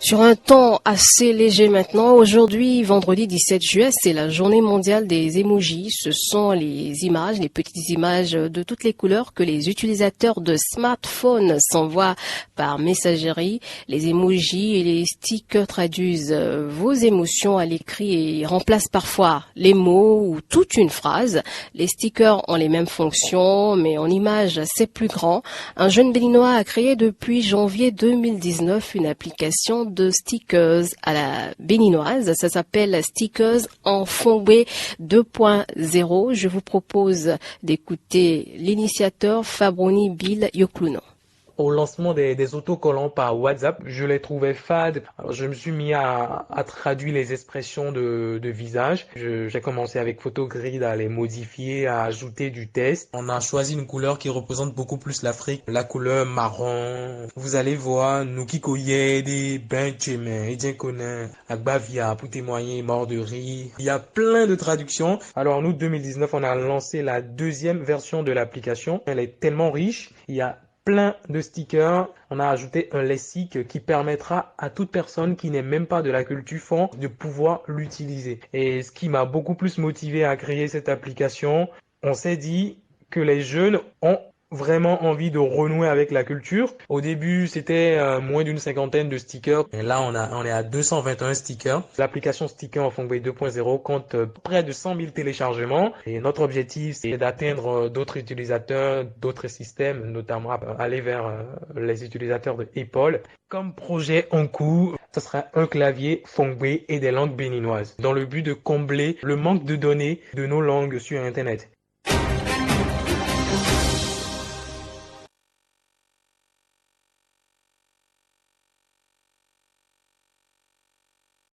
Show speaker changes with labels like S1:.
S1: Sur un ton assez léger maintenant, aujourd'hui, vendredi 17 juillet, c'est la journée mondiale des emojis. Ce sont les images, les petites images de toutes les couleurs que les utilisateurs de smartphones s'envoient par messagerie. Les emojis et les stickers traduisent vos émotions à l'écrit et remplacent parfois les mots ou toute une phrase. Les stickers ont les mêmes fonctions, mais en image, c'est plus grand. Un jeune béninois a créé depuis janvier 2019 une application de stickers à la béninoise. Ça s'appelle Stickers en Fongbe 2.0. Je vous propose d'écouter l'initiateur Fabroni Bill Yokluno.
S2: Au lancement des autocollants par WhatsApp, je les trouvais fades. Alors, je me suis mis à traduire les expressions de visage. J'ai commencé avec Photogrid à les modifier, à ajouter du texte. On a choisi une couleur qui représente beaucoup plus l'Afrique, la couleur marron. Vous allez voir, nous qui des benchemins, et connaît, Agbavia pour témoigner, mort de rire. Il y a plein de traductions. Alors, en août 2019, on a lancé la deuxième version de l'application. Elle est tellement riche. Il y a plein de stickers. On a ajouté un lexique qui permettra à toute personne qui n'est même pas de la culture fond de pouvoir l'utiliser. Et ce qui m'a beaucoup plus motivé à créer cette application, on s'est dit que les jeunes ont vraiment envie de renouer avec la culture. Au début, c'était moins d'une cinquantaine de stickers. Et là, on est à 221 stickers. L'application Sticker en Fongbe 2.0 compte près de 100 000 téléchargements. Et notre objectif, c'est d'atteindre d'autres utilisateurs, d'autres systèmes, notamment aller vers les utilisateurs de Apple. Comme projet en cours, ce sera un clavier Fongbe et des langues béninoises, dans le but de combler le manque de données de nos langues sur Internet.